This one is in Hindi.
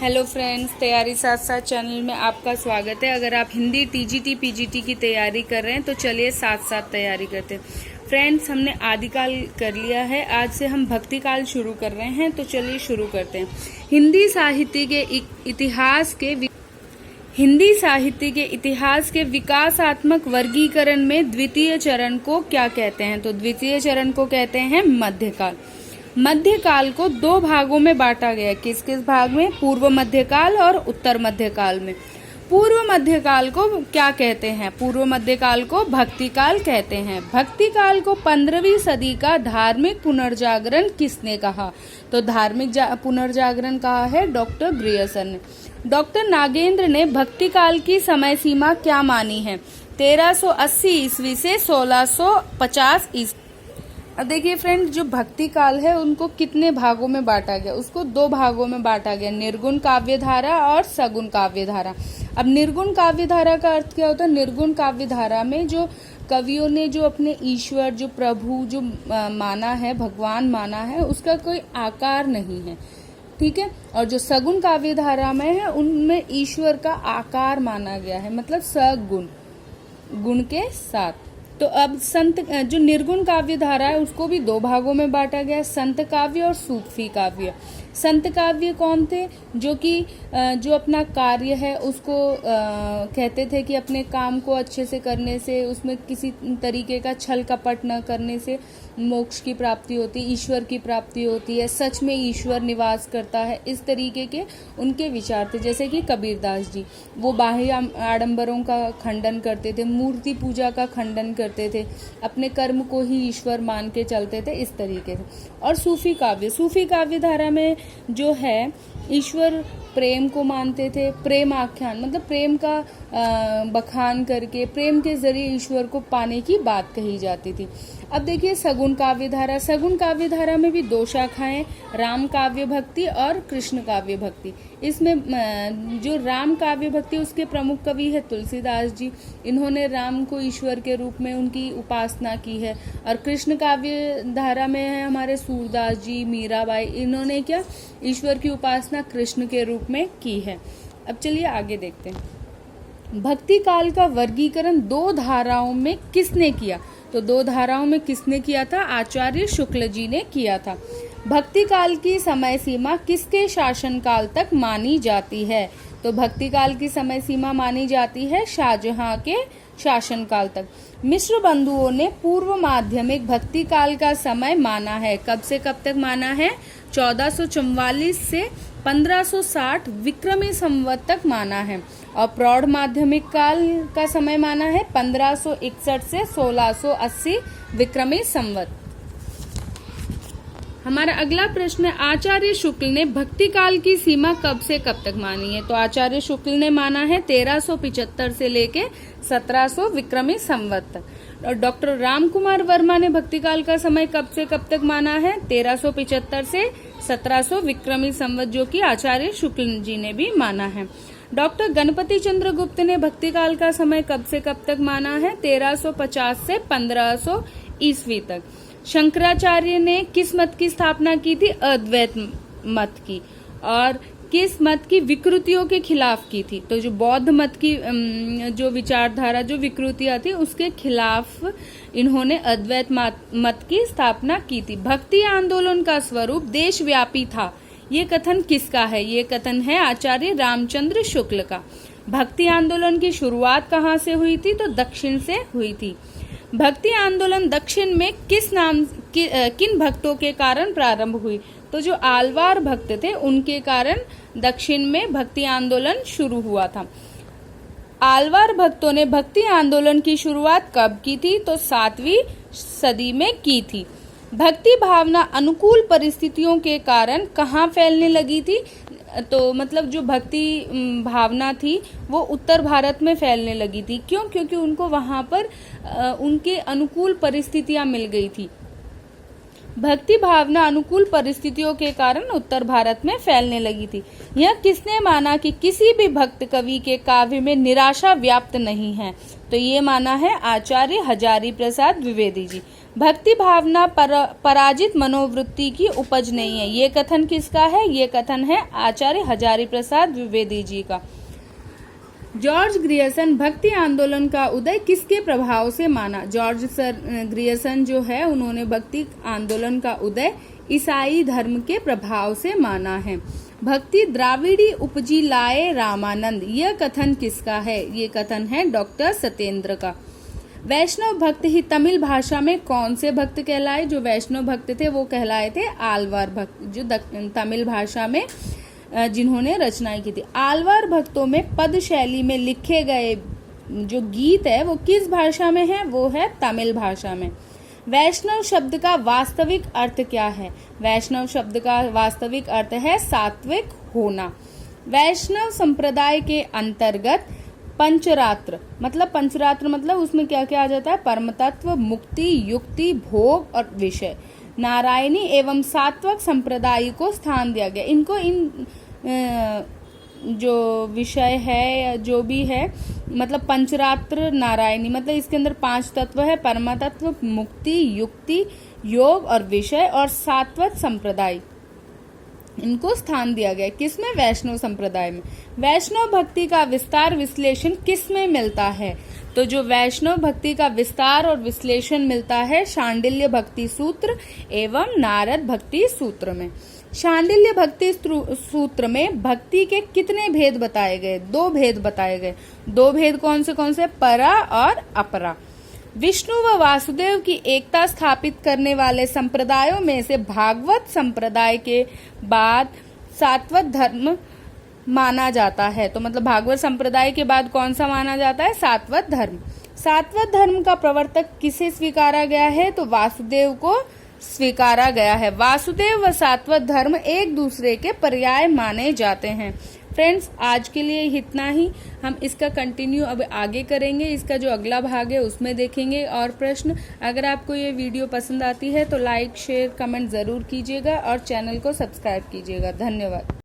हेलो फ्रेंड्स, तैयारी साथ साथ चैनल में आपका स्वागत है। अगर आप हिंदी टीजीटी पीजीटी की तैयारी कर रहे हैं तो चलिए साथ साथ तैयारी करते हैं। फ्रेंड्स, हमने आदिकाल कर लिया है, आज से हम भक्तिकाल शुरू कर रहे हैं, तो चलिए शुरू करते हैं। हिंदी साहित्य के इतिहास के विकासात्मक वर्गीकरण में द्वितीय चरण को क्या कहते हैं? तो द्वितीय चरण को कहते हैं मध्यकाल। मध्यकाल को दो भागों में बांटा गया। किस किस भाग में? पूर्व मध्यकाल और उत्तर मध्यकाल में। पूर्व मध्यकाल को क्या कहते हैं? पूर्व मध्यकाल को भक्तिकाल कहते हैं। भक्तिकाल को 15वीं सदी का धार्मिक पुनर्जागरण किसने कहा? तो धार्मिक पुनर्जागरण कहा है डॉक्टर ग्रियर्सन ने। डॉक्टर नागेंद्र ने भक्तिकाल की समय सीमा क्या मानी है? 1380 ईस्वी से 1650 ईस्वी। अब देखिए फ्रेंड, जो भक्ति काल है उनको कितने भागों में बांटा गया? उसको दो भागों में बांटा गया, निर्गुण काव्य धारा और सगुण काव्य धारा। अब निर्गुण काव्य धारा का अर्थ क्या होता है? निर्गुण काव्य धारा में जो कवियों ने जो अपने ईश्वर, जो प्रभु जो माना है, भगवान माना है, उसका कोई आकार नहीं है, ठीक है। और जो सगुण काव्य धारा में है उनमें ईश्वर का आकार माना गया है, मतलब सगुण, गुण के साथ। तो अब संत जो निर्गुण काव्य धारा है उसको भी दो भागों में बांटा गया, संत काव्य और सूफी काव्य। संत काव्य कौन थे? जो कि जो अपना कार्य है उसको कहते थे कि अपने काम को अच्छे से करने से, उसमें किसी तरीके का छल कपट न करने से मोक्ष की प्राप्ति होती, ईश्वर की प्राप्ति होती है, सच में ईश्वर निवास करता है, इस तरीके के उनके विचार थे। जैसे कि कबीरदास जी, वो बाह्य आडंबरों का खंडन करते थे, मूर्ति पूजा का खंडन करते थे, अपने कर्म को ही ईश्वर मान के चलते थे, इस तरीके से। और सूफी काव्य धारा में जो है ईश्वर प्रेम को मानते थे, प्रेम आख्यान मतलब प्रेम का बखान करके प्रेम के जरिए ईश्वर को पाने की बात कही जाती थी। अब देखिए सगुण काव्य धारा। सगुण काव्य धारा में भी दो शाखाएं, राम काव्य भक्ति और कृष्ण काव्य भक्ति। इसमें जो राम काव्य भक्ति उसके प्रमुख कवि है तुलसीदास जी, इन्होंने राम को ईश्वर के रूप में उनकी उपासना की है। और कृष्ण काव्य धारा में है हमारे सूरदास जी, मीराबाई, इन्होंने क्या ईश्वर की उपासना कृष्ण के रूप में की है। अब चलिए आगे देखते हैं। भक्ति काल का वर्गीकरण दो धाराओं में किसने किया? तो दो धाराओं में किसने किया था? आचार्य शुक्ल जी ने किया था। भक्ति काल की समय सीमा किसके शासनकाल तक मानी जाती है? तो भक्ति काल की समय सीमा मानी जाती है शाहजहां के शासनकाल तक। मिश्र बंधुओं ने पूर्व माध्यमिक भक्ति काल का समय माना है। कब से कब तक माना है? 1444 से 1560 विक्रमी संवत तक माना है। और प्रौढ़ माध्यमिक काल का समय माना है 1561 से 1680 विक्रमी संवत। हमारा अगला प्रश्न है, आचार्य शुक्ल ने भक्ति काल की सीमा कब से कब तक मानी है? तो आचार्य शुक्ल ने माना है 1375 से लेके 1700 विक्रमी संवत तक। और डॉक्टर रामकुमार वर्मा ने भक्ति काल का समय कब से कब तक माना है? 1375 से 1700 विक्रमी संवत, जो कि आचार्य शुक्ल जी ने भी माना है। डॉक्टर गणपति चंद्र गुप्त ने भक्ति काल का समय कब से कब तक माना है? 1350 से 1500 ईस्वी तक। शंकराचार्य ने किस मत की स्थापना की थी? अद्वैत मत की। और किस मत की विकृतियों के खिलाफ की थी? तो जो बौद्ध मत की जो विचारधारा, जो विकृतियां थी, उसके खिलाफ इन्होंने अद्वैत मत की स्थापना की थी। भक्ति आंदोलन का स्वरूप देशव्यापी था, ये कथन किसका है? ये कथन है आचार्य रामचंद्र शुक्ल का। भक्ति आंदोलन की शुरुआत कहाँ से हुई थी? तो दक्षिण से हुई थी। भक्ति आंदोलन दक्षिण में किन भक्तों के कारण प्रारंभ हुई? तो जो आलवार भक्त थे उनके कारण दक्षिण में भक्ति आंदोलन शुरू हुआ था। आलवार भक्तों ने भक्ति आंदोलन की शुरुआत कब की थी? तो 7वीं सदी में की थी। भक्ति भावना अनुकूल परिस्थितियों के कारण कहाँ फैलने लगी थी? तो मतलब जो भक्ति भावना थी वो उत्तर भारत में फैलने लगी थी। क्यों? क्योंकि उनको वहां पर उनके अनुकूल परिस्थितियां मिल गई थी। भक्ति भावना अनुकूल परिस्थितियों के कारण उत्तर भारत में फैलने लगी थी। यह किसने माना कि किसी भी भक्त कवि के काव्य में निराशा व्याप्त नहीं है? तो ये माना है आचार्य हजारी प्रसाद द्विवेदी जी। भक्ति भावना पराजित मनोवृत्ति की उपज नहीं है। ये कथन किसका है? ये कथन है आचार्य हजारी प्रसाद द्विवेदी जी का। जॉर्ज ग्रियर्सन, भक्ति आंदोलन का उदय किसके प्रभाव से माना? जॉर्ज ग्रियर्सन जो है उन्होंने भक्ति आंदोलन का उदय ईसाई धर्म के प्रभाव से माना है। भक्ति द्राविड़ी उपजी लाए रामानंद, यह कथन किसका है? ये कथन है डॉक्टर सत्येंद्र का। वैष्णव भक्त ही तमिल भाषा में कौन से भक्त कहलाए? जो वैष्णव भक्त थे वो कहलाए थे आलवार भक्त, जो तमिल भाषा में जिन्होंने रचनाएं की थी। आलवार भक्तों में पद शैली में लिखे गए जो गीत है वो किस भाषा में है? वो है तमिल भाषा में। वैष्णव शब्द का वास्तविक अर्थ क्या है? वैष्णव शब्द का वास्तविक अर्थ है सात्विक होना। वैष्णव संप्रदाय के अंतर्गत पंचरात्र मतलब उसमें क्या क्या आ जाता है? परम तत्व, मुक्ति, युक्ति, भोग और विषय, नारायणी एवं सात्विक संप्रदाय को स्थान दिया गया। इनको इन जो विषय है जो भी है मतलब पंचरात्र नारायणी मतलब इसके अंदर 5 तत्व है, परम तत्व, मुक्ति, युक्ति, योग और विषय और सात्विक संप्रदाय, इनको स्थान दिया गया। किसमें? वैष्णव संप्रदाय में। वैष्णव भक्ति का विस्तार विश्लेषण किसमें मिलता है? तो जो वैष्णव भक्ति का विस्तार और विश्लेषण मिलता है शांडिल्य भक्ति सूत्र एवं नारद भक्ति सूत्र में। शांडिल्य भक्ति सूत्र में भक्ति के कितने भेद बताए गए? 2 भेद बताए गए। 2 भेद कौन से? परा और अपरा। विष्णु व वासुदेव की एकता स्थापित करने वाले संप्रदायों में से भागवत संप्रदाय के बाद सात्वत धर्म माना जाता है। तो मतलब भागवत संप्रदाय के बाद कौन सा माना जाता है? सात्वत धर्म। सात्वत धर्म का प्रवर्तक किसे स्वीकारा गया है? तो वासुदेव को स्वीकारा गया है। वासुदेव व सात्वत धर्म एक दूसरे के पर्याय माने जाते हैं। फ्रेंड्स, आज के लिए इतना ही। हम इसका कंटिन्यू अब आगे करेंगे। इसका जो अगला भाग है उसमें देखेंगे और प्रश्न। अगर आपको ये वीडियो पसंद आती है तो लाइक, शेयर, कमेंट जरूर कीजिएगा और चैनल को सब्सक्राइब कीजिएगा। धन्यवाद।